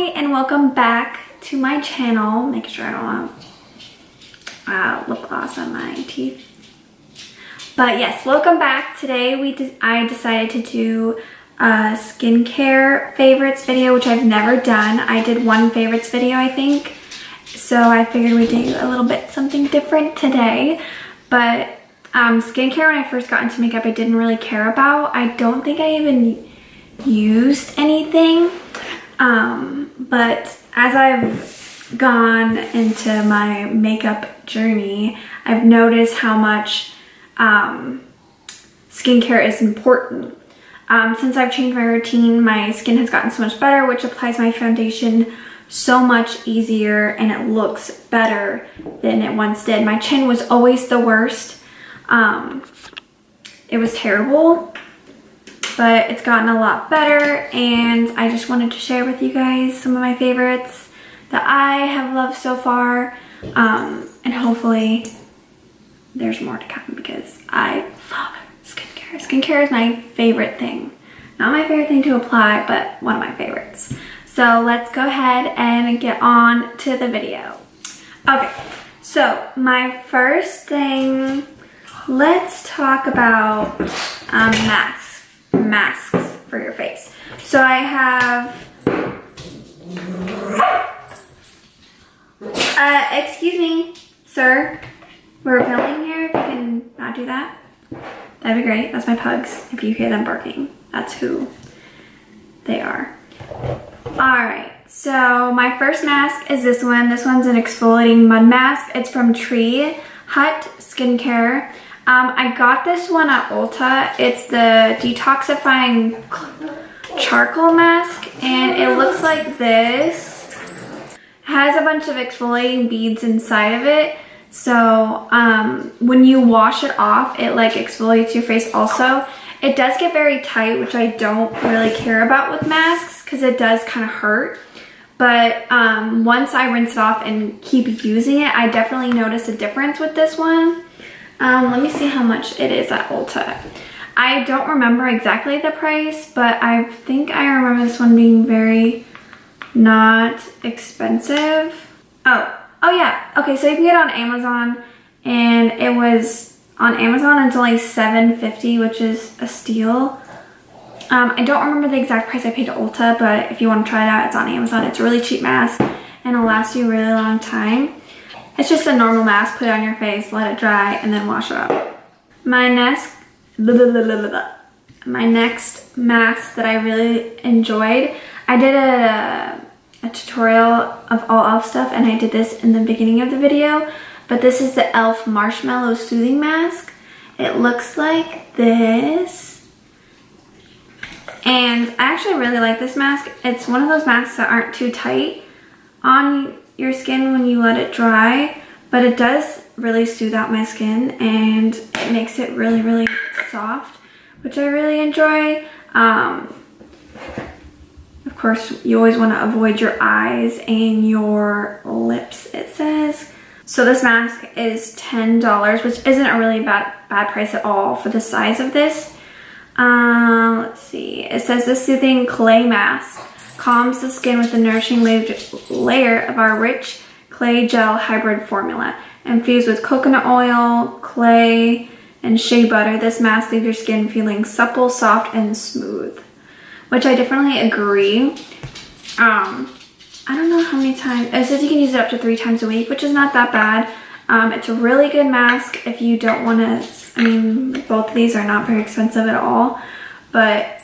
and welcome back to my channel. Make sure I don't have lip gloss on my teeth. But yes, welcome back. Today I decided to do a skincare favorites video, which I've never done. I did one favorites video, I think. So I figured we'd do a little bit something different today. But skincare, when I first got into makeup, I didn't really care about. I don't think I even used anything. But as I've gone into my makeup journey, I've noticed how much skincare is important. Since I've changed my routine, my skin has gotten so much better, which applies my foundation so much easier and it looks better than it once did. My chin was always the worst. It was terrible, but it's gotten a lot better, and I just wanted to share with you guys some of my favorites that I have loved so far, and hopefully there's more to come because I love skincare. Skincare is my favorite thing. Not my favorite thing to apply, but one of my favorites. So let's go ahead and get on to the video. Okay, so my first thing, let's talk about masks for your face. So I have, excuse me, sir, we're filming here. If you can not do that, that'd be great. That's my pugs. If you hear them barking, that's who they are. Alright, so my first mask is this one. This one's an exfoliating mud mask. It's from Tree Hut Skincare. I got this one at Ulta. It's the detoxifying charcoal mask, and it looks like this. It has a bunch of exfoliating beads inside of it. So when you wash it off, it like exfoliates your face also. It does get very tight, which I don't really care about with masks because it does kind of hurt. But once I rinse it off and keep using it, I definitely notice a difference with this one. Let me see how much it is at Ulta. I don't remember exactly the price, but I think I remember this one being very not expensive. Oh yeah. Okay, so you can get it on Amazon, and it was on Amazon. It's only $7.50, which is a steal. I don't remember the exact price I paid at Ulta, but if you want to try it out, it's on Amazon. It's a really cheap mask, and it'll last you a really long time. It's just a normal mask. Put it on your face, let it dry, and then wash it up. My next mask that I really enjoyed, I did a tutorial of all e.l.f. stuff, and I did this in the beginning of the video, but this is the e.l.f. Marshmallow Soothing Mask. It looks like this, and I actually really like this mask. It's one of those masks that aren't too tight on your skin when you let it dry, but it does really soothe out my skin, and it makes it really, really soft, which I really enjoy. Of course, you always want to avoid your eyes and your lips, it says. So this mask is $10, which isn't a really bad price at all for the size of this. Let's see. It says this soothing clay mask calms the skin with a nourishing layer of our rich clay gel hybrid formula. Infused with coconut oil, clay, and shea butter, this mask leaves your skin feeling supple, soft, and smooth. Which I definitely agree. I don't know how many times. It says you can use it up to 3 times a week, which is not that bad. It's a really good mask if you don't want to. I mean, both of these are not very expensive at all. But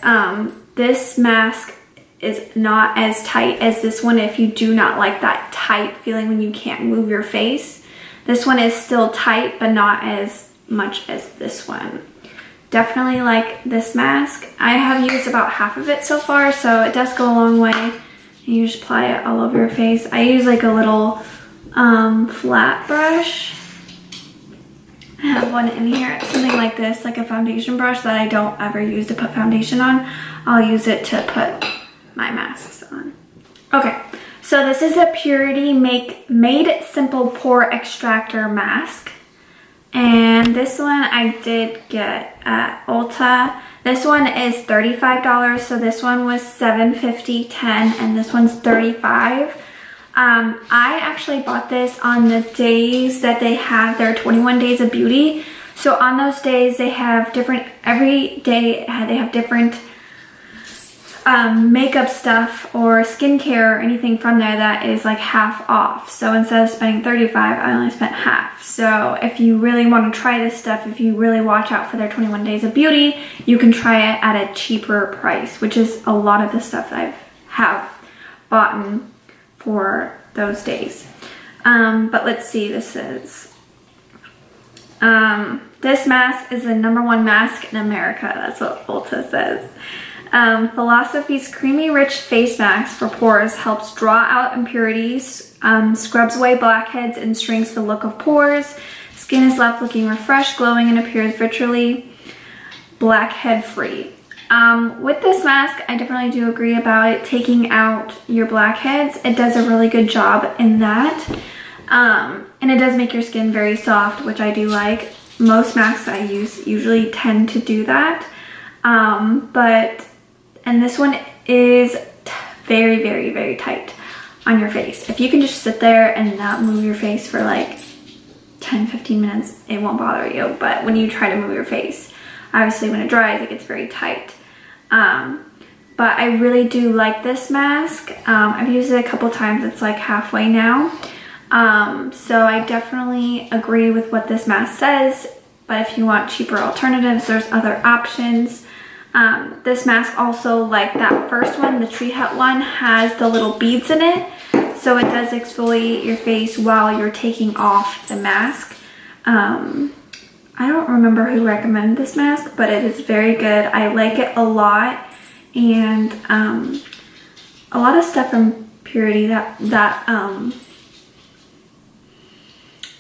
this mask is not as tight as this one if you do not like that tight feeling when you can't move your face. This one is still tight, but not as much as this one. Definitely like this mask. I have used about half of it so far, so it does go a long way. And you just apply it all over your face. I use like a little flat brush. I have one in here. It's something like this, like a foundation brush that I don't ever use to put foundation on. I'll use it to put my masks on. Okay, so this is a Purity Made Simple Pore Extractor Mask. And this one I did get at Ulta. This one is $35, so this one was $7.50, $10, and this one's $35. I actually bought this on the days that they have their 21 days of beauty. So on those days they have different, every day they have different makeup stuff or skincare or anything from there that is like half off. So instead of spending $35, I only spent half. So if you really want to try this stuff, if you really watch out for their 21 days of beauty, you can try it at a cheaper price, which is a lot of the stuff that I have bought for those days. But let's see, this is this mask is the #1 mask in America. That's what Ulta says. Philosophy's creamy rich face mask for pores helps draw out impurities, scrubs away blackheads, and shrinks the look of pores. Skin is left looking refreshed, glowing, and appears virtually blackhead free. With this mask, I definitely do agree about it taking out your blackheads. It does a really good job in that. And it does make your skin very soft, which I do like. Most masks I use usually tend to do that. And this one is very, very, very tight on your face. If you can just sit there and not move your face for like 10-15 minutes, it won't bother you. But when you try to move your face, obviously when it dries, it gets very tight. But I really do like this mask. I've used it a couple times. It's like halfway now. So I definitely agree with what this mask says. But if you want cheaper alternatives, there's other options. This mask also, like that first one, the Tree Hut one, has the little beads in it. So it does exfoliate your face while you're taking off the mask. I don't remember who recommended this mask, but it is very good. I like it a lot. And a lot of stuff from Purity, that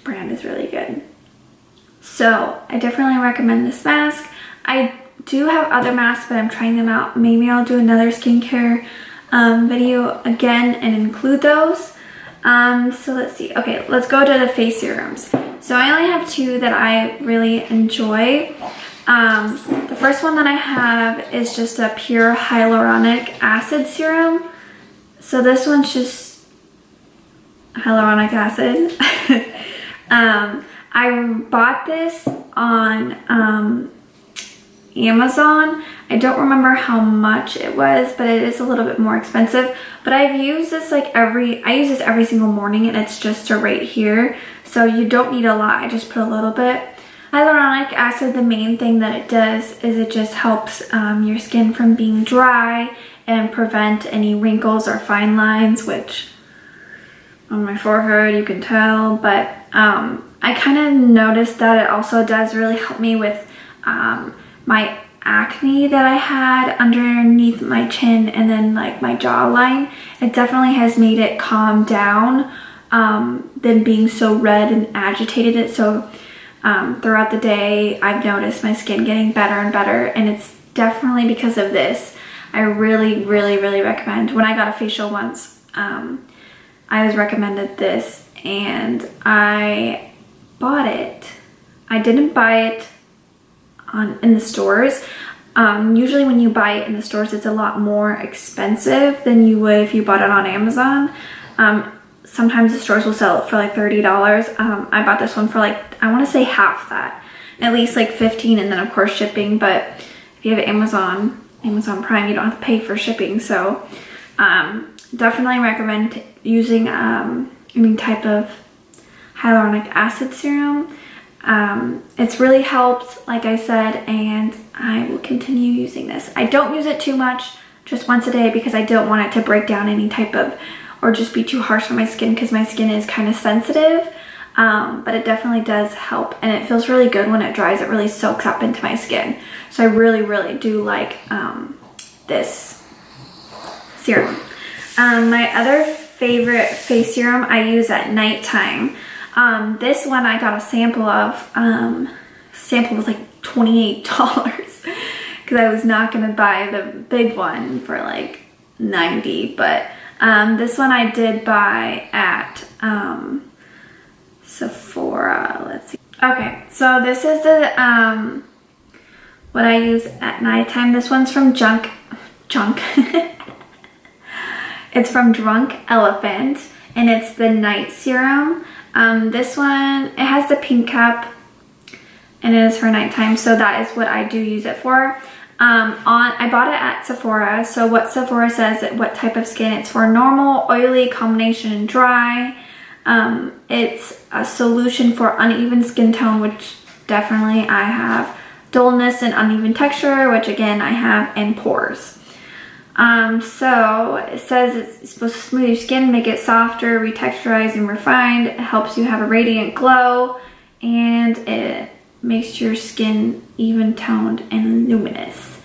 brand is really good. So I definitely recommend this mask. I do have other masks, but I'm trying them out. Maybe I'll do another skincare video again and include those. So let's see. Okay, let's go to the face serums. So I only have two that I really enjoy. The first one that I have is just a pure hyaluronic acid serum. So this one's just hyaluronic acid. I bought this on Amazon. I don't remember how much it was, but it is a little bit more expensive. But I've used this like I use this every single morning, and it's just right here. So you don't need a lot, I just put a little bit. Hyaluronic acid, the main thing that it does is it just helps your skin from being dry and prevent any wrinkles or fine lines, which on my forehead you can tell. But I kind of noticed that it also does really help me with my acne that I had underneath my chin and then like my jawline. It definitely has made it calm down than being so red and agitated. So throughout the day, I've noticed my skin getting better and better, and it's definitely because of this. I really, really, really recommend. When I got a facial once, I was recommended this, and I bought it. I didn't buy it in the stores. Usually when you buy it in the stores, it's a lot more expensive than you would if you bought it on Amazon. Sometimes the stores will sell it for like $30. I bought this one for like, I want to say half that, at least like $15, and then of course shipping. But if you have Amazon Prime, you don't have to pay for shipping. So definitely recommend using any type of hyaluronic acid serum. It's really helped, like I said, and I will continue using this. I don't use it too much, just once a day, because I don't want it to break down any type of, or just be too harsh on my skin, because my skin is kind of sensitive. But it definitely does help, and it feels really good when it dries. It really soaks up into my skin. So I really, really do like this serum. My other favorite face serum I use at nighttime. This one I got a sample of. Sample was like $28 because I was not gonna buy the big one for like $90. But this one I did buy at Sephora. Let's see. Okay, so this is the what I use at nighttime. This one's from Junk. It's from Drunk Elephant, and it's the night serum. This one, it has the pink cap, and it is for nighttime, so that is what I do use it for. I bought it at Sephora. So what Sephora says, what type of skin, it's for normal, oily, combination, and dry. It's a solution for uneven skin tone, which definitely I have. Dullness and uneven texture, which again I have, and pores. So it says it's supposed to smooth your skin, make it softer, retexturize, and refined. It helps you have a radiant glow, and it makes your skin even toned and luminous,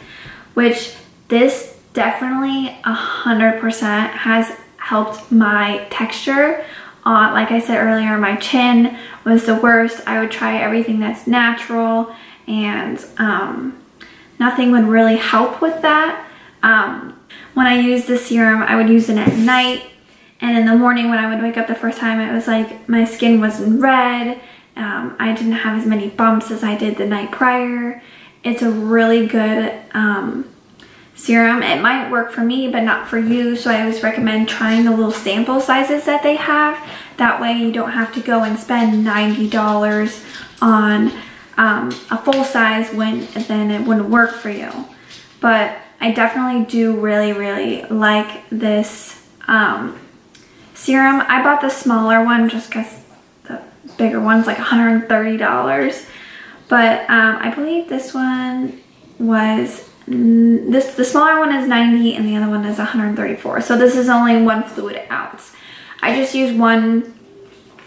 which this definitely 100% has helped my texture. Like I said earlier, my chin was the worst. I would try everything that's natural, and nothing would really help with that. When I used the serum, I would use it at night, and in the morning when I would wake up the first time, it was like my skin wasn't red. I didn't have as many bumps as I did the night prior. It's a really good serum. It might work for me, but not for you, so I always recommend trying the little sample sizes that they have. That way you don't have to go and spend $90 on a full size when then it wouldn't work for you. But I definitely do really like this serum. I bought the smaller one just because the bigger one's like $130. But I believe this one was, the smaller one is $90 and the other one is $134. So this is only 1 fluid ounce. I just use one,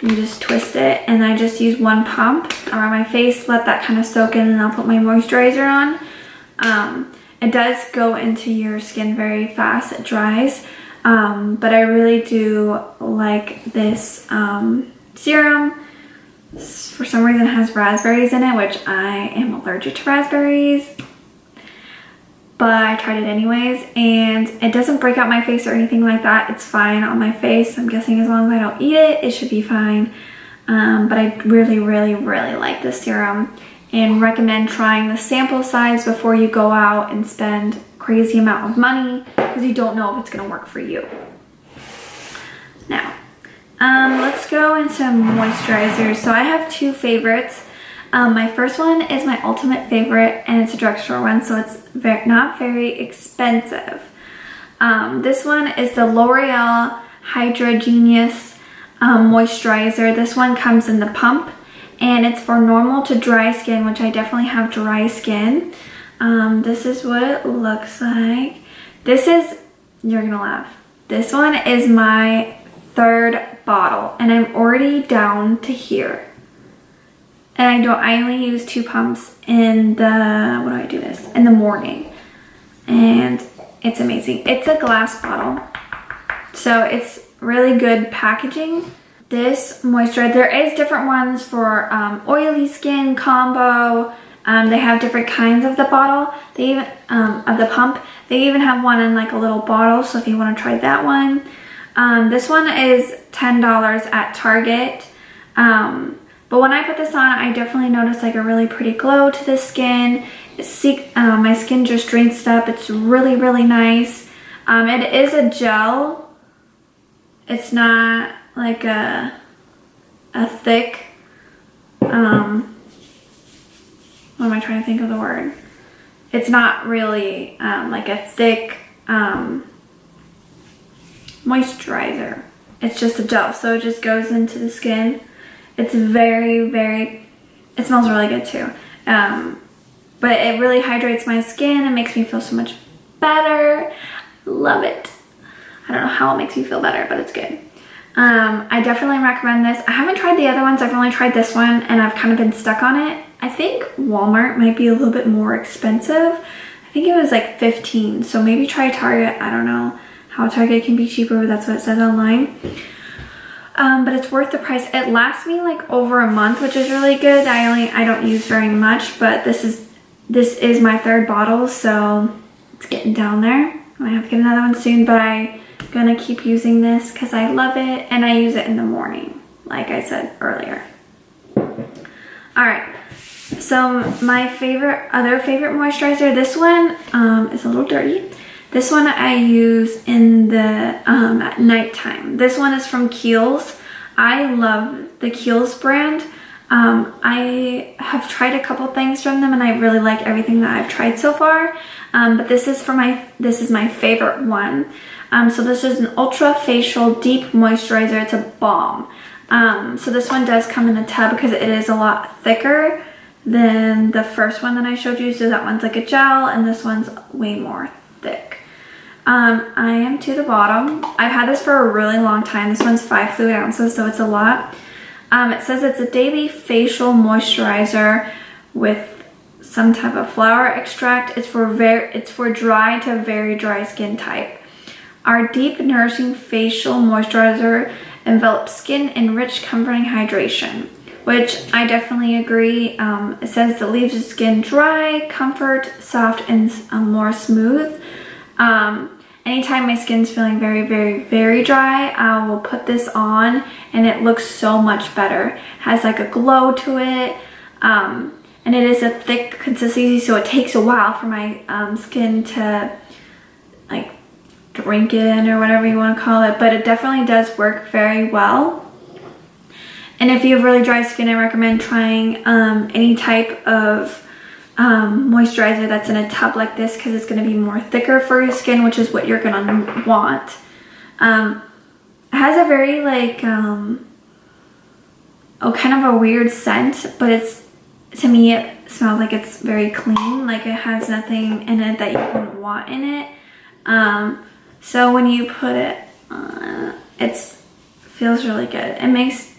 you just twist it, and I just use one pump around my face, let that kind of soak in, and I'll put my moisturizer on. It does go into your skin very fast, it dries, but I really do like this serum. For some reason it has raspberries in it, which I am allergic to raspberries, but I tried it anyways, and it doesn't break out my face or anything like that. It's fine on my face. I'm guessing as long as I don't eat it, it should be fine. But I really like this serum, and recommend trying the sample size before you go out and spend crazy amount of money, because you don't know if it's gonna work for you. Now, let's go into moisturizers. So I have two favorites. My first one is my ultimate favorite, and it's a drugstore one, so it's not very expensive. This one is the L'Oreal Hydra Genius moisturizer. This one comes in the pump, and it's for normal to dry skin, which I definitely have dry skin. This is what it looks like. This is, you're gonna laugh, this one is my third bottle, and I'm already down to here. And I only use 2 pumps in the, what do I do this? In the morning. And it's amazing. It's a glass bottle, so it's really good packaging. This moisturizer, there is different ones for oily skin, combo. They have different kinds of the bottle. They even, of the pump. They even have one in like a little bottle, so if you want to try that one. This one is $10 at Target. But when I put this on, I definitely noticed like a really pretty glow to the skin. My skin just rinsed up. It's really nice. It is a gel. It's not like a thick, what am I trying to think of the word? It's not really like a thick moisturizer. It's just a gel, so it just goes into the skin. It's it smells really good too. But it really hydrates my skin and makes me feel so much better. Love it. I don't know how it makes me feel better, but it's good. I definitely recommend this. I haven't tried the other ones. I've only tried this one, and I've kind of been stuck on it. I think Walmart might be a little bit more expensive. I think it was like $15, so maybe try Target. I don't know how Target can be cheaper, but that's what it says online. But it's worth the price. It lasts me like over a month, which is really good. I don't use very much, but this is my third bottle, so it's getting down there. I might have to get another one soon, but I'm gonna keep using this because I love it, and I use it in the morning, like I said earlier. All right. So my other favorite moisturizer, this one is a little dirty. This one I use in the at nighttime. This one is from Kiehls. I love the Kiehls brand. I have tried a couple things from them and I really like everything that I've tried so far. But this is my favorite one. So this is an ultra facial deep moisturizer. It's a balm. So this one does come in a tub because it is a lot thicker than the first one that I showed you. So that one's like a gel and this one's way more thick. I am to the bottom. I've had this for a really long time. This one's 5 fluid ounces, so it's a lot. It says it's a daily facial moisturizer with some type of flower extract. It's for dry to very dry skin type. Our deep nourishing facial moisturizer envelops skin in rich comforting hydration, which I definitely agree. It says it leaves the skin dry, comfort, soft, and more smooth. Anytime my skin's feeling very, very, very dry, I will put this on and it looks so much better. It has like a glow to it, and it is a thick consistency, so it takes a while for my skin to like drink it in or whatever you want to call it, but it definitely does work very well. And if you have really dry skin, I recommend trying any type of moisturizer that's in a tub like this because it's going to be more thicker for your skin, which is what you're going to want. It has a very like kind of a weird scent, but to me it smells like it's very clean, like it has nothing in it that you wouldn't want in it. So when you put it on, it feels really good. It makes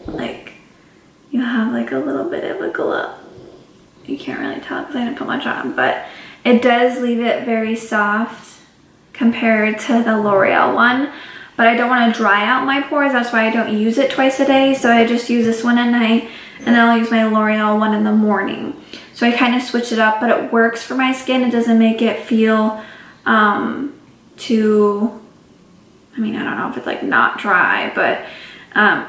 like you have like a little bit of a glow. You can't really tell because I didn't put much on, but it does leave it very soft compared to the L'Oreal one. But I don't want to dry out my pores, that's why I don't use it twice a day. So I just use this one at night and then I'll use my L'Oreal one in the morning. So I kind of switch it up, but it works for my skin. It doesn't make it feel too, I mean, I don't know if it's like not dry, but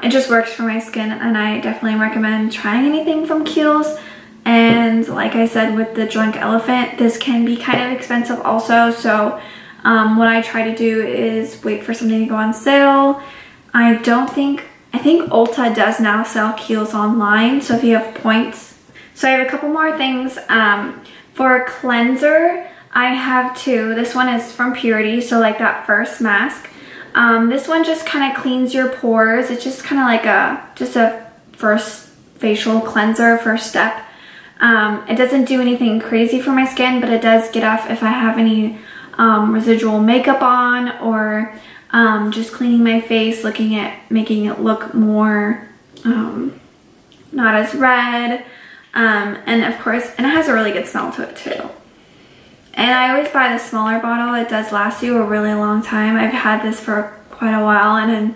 it just works for my skin, and I definitely recommend trying anything from Kiehls. And like I said with the Drunk Elephant, this can be kind of expensive also, so what I try to do is wait for something to go on sale. I think Ulta does now sell Kiehls online, so if you have points. So I have a couple more things. For a cleanser, I have two. This one is from Purity, so like that first mask. This one just kind of cleans your pores. It's just kind of like a first facial cleanser, first step. It doesn't do anything crazy for my skin, but it does get off if I have any residual makeup on, or just cleaning my face, making it look more not as red. And of course, and it has a really good smell to it too. And I always buy the smaller bottle. It does last you a really long time. I've had this for quite a while, and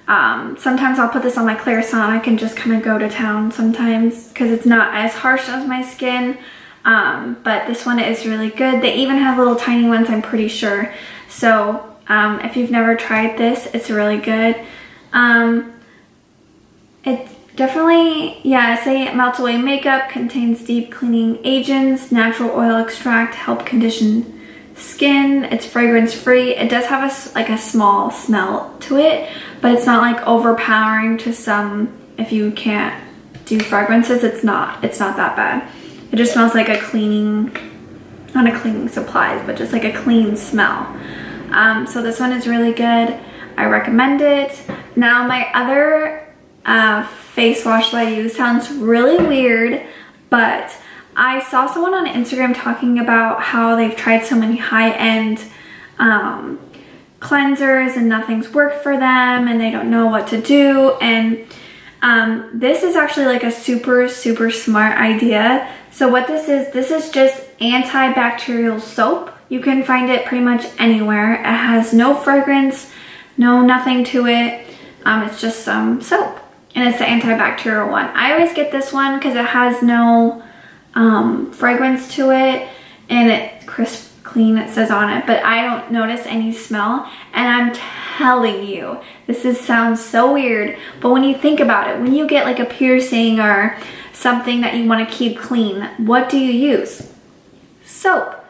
then sometimes I'll put this on my Clarisonic and just kind of go to town sometimes because it's not as harsh as my skin. But this one is really good. They even have little tiny ones, I'm pretty sure. So if you've never tried this, it's really good. It definitely, yeah, say it melts away makeup, contains deep cleaning agents, natural oil extract, help condition skin. It's fragrance free. It does have a small smell to it, but it's not like overpowering to some. If you can't do fragrances, it's not that bad. It just smells like a cleaning, not a cleaning supplies, but just like a clean smell. So this one is really good. I recommend it. Now my other face wash that I use sounds really weird, but I saw someone on Instagram talking about how they've tried so many high-end cleansers and nothing's worked for them and they don't know what to do. And this is actually like a super smart idea. So what this is just antibacterial soap. You can find it pretty much anywhere. It has no fragrance, nothing to it. It's just some soap, and it's the antibacterial one. I always get this one because it has no fragrance to it, and it's crisp, clean, it says on it, but I don't notice any smell. And I'm telling you, this sounds so weird, but when you think about it, when you get like a piercing or something that you want to keep clean, what do you use? Soap.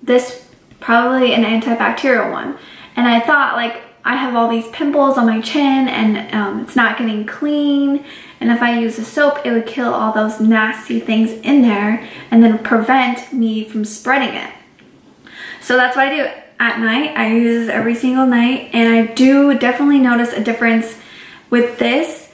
This probably an antibacterial one. And I thought, like, I have all these pimples on my chin and it's not getting clean. And if I use a soap, it would kill all those nasty things in there and then prevent me from spreading it. So that's what I do at night. I use this every single night, and I do definitely notice a difference with this.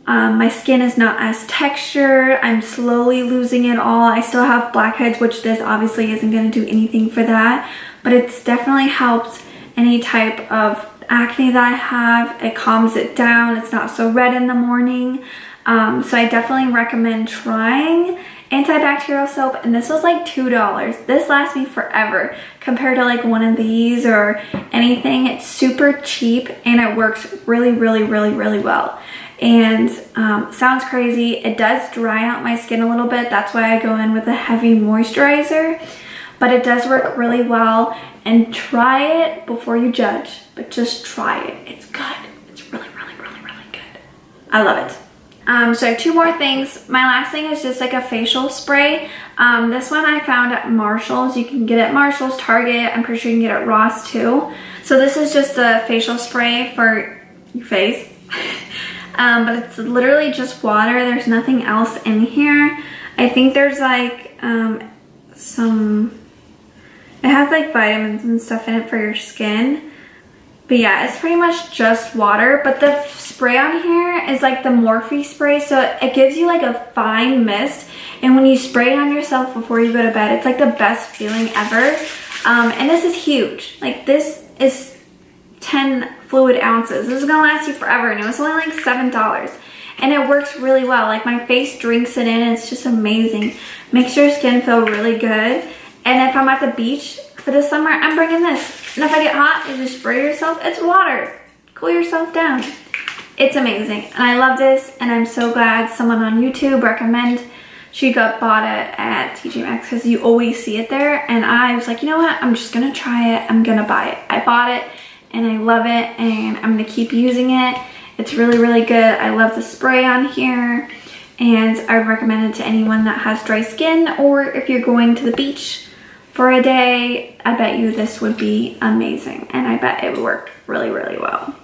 My skin is not as textured. I'm slowly losing it all. I still have blackheads, which this obviously isn't going to do anything for that, but it's definitely helped any type of acne that I have. It calms it down. It's not so red in the morning. So I definitely recommend trying antibacterial soap, and this was like $2. This lasts me forever compared to like one of these or anything. It's super cheap and it works really well. And sounds crazy, it does dry out my skin a little bit. That's why I go in with a heavy moisturizer, but it does work really well. And try it before you judge, but just try it. It's good. It's really good. I love it. So I have 2 more things. My last thing is just like a facial spray. This one I found at Marshall's. You can get it at Marshall's, Target. I'm pretty sure you can get it at Ross too. So this is just a facial spray for your face. But it's literally just water. There's nothing else in here. I think there's like it has like vitamins and stuff in it for your skin. But yeah, it's pretty much just water. But the spray on here is like the Morphe spray. So it gives you like a fine mist. And when you spray it on yourself before you go to bed, it's like the best feeling ever. And this is huge. Like this is 10 fluid ounces. This is gonna last you forever. And it was only like $7. And it works really well. Like my face drinks it in and it's just amazing. Makes your skin feel really good. And if I'm at the beach for the summer, I'm bringing this. And if I get hot, you just spray yourself. It's water. Cool yourself down. It's amazing. And I love this. And I'm so glad someone on YouTube recommended. She bought it at TJ Maxx because you always see it there. And I was like, you know what? I'm just going to try it. I'm going to buy it. I bought it and I love it. And I'm going to keep using it. It's really good. I love the spray on here. And I would recommend it to anyone that has dry skin, or if you're going to the beach for a day, I bet you this would be amazing. And I bet it would work really well.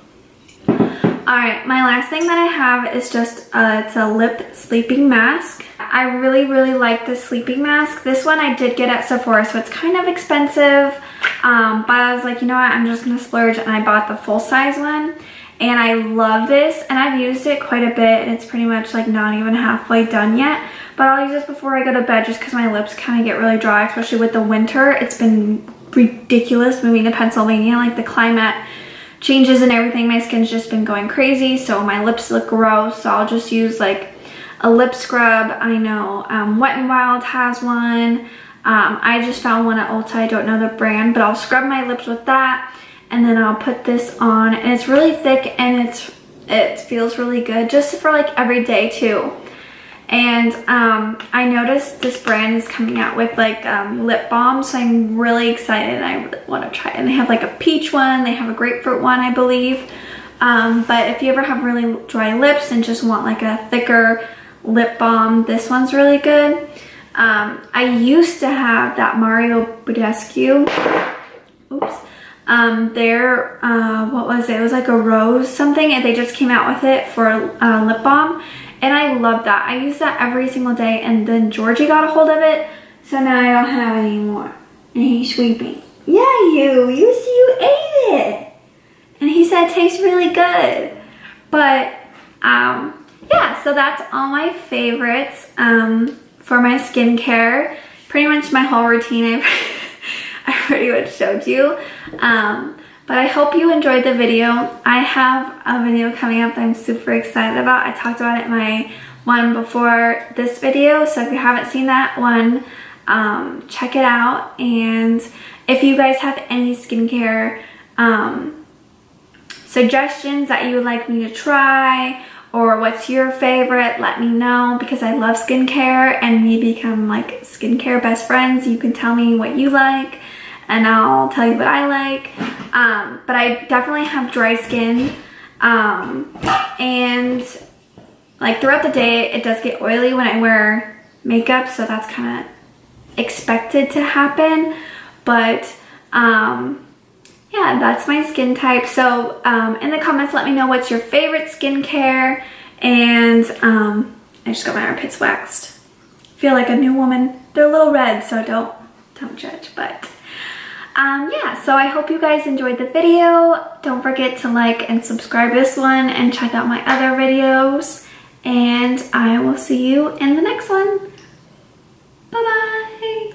Alright, my last thing that I have is just, it's a lip sleeping mask. I really like this sleeping mask. This one I did get at Sephora, so it's kind of expensive. But I was like, you know what, I'm just going to splurge, and I bought the full size one. And I love this, and I've used it quite a bit, and it's pretty much like not even halfway done yet. But I'll use this before I go to bed just because my lips kind of get really dry, especially with the winter. It's been ridiculous moving to Pennsylvania. Like the climate changes and everything, my skin's just been going crazy, so my lips look gross. So I'll just use like a lip scrub. I know Wet n Wild has one. I just found one at Ulta. I don't know the brand, but I'll scrub my lips with that. And then I'll put this on, and it's really thick and it feels really good just for like every day too. And I noticed this brand is coming out with like lip balm, so I'm really excited. I really want to try it. And they have like a peach one, they have a grapefruit one, I believe. But if you ever have really dry lips and just want like a thicker lip balm, this one's really good. I used to have that Mario Badescu. Oops. What was it? It was like a rose something, and they just came out with it for lip balm, and I love that. I use that every single day, and then Georgie got a hold of it, so now I don't have it anymore, and he's sweeping. Yeah, you ate it, and he said it tastes really good. But yeah, so that's all my favorites for my skincare. Pretty much my whole routine I pretty much showed you. But I hope you enjoyed the video. I have a video coming up that I'm super excited about. I talked about it in my one before this video, so if you haven't seen that one, check it out. And if you guys have any skincare suggestions that you would like me to try, or what's your favorite, let me know, because I love skincare and we become like skincare best friends. You can tell me what you like and I'll tell you what I like. But I definitely have dry skin. And like throughout the day, it does get oily when I wear makeup, so that's kind of expected to happen. But yeah, that's my skin type. So in the comments, let me know what's your favorite skincare. And I just got my armpits waxed. Feel like a new woman. They're a little red, so don't judge. But yeah, so I hope you guys enjoyed the video. Don't forget to like and subscribe this one and check out my other videos. And I will see you in the next one. Bye-bye.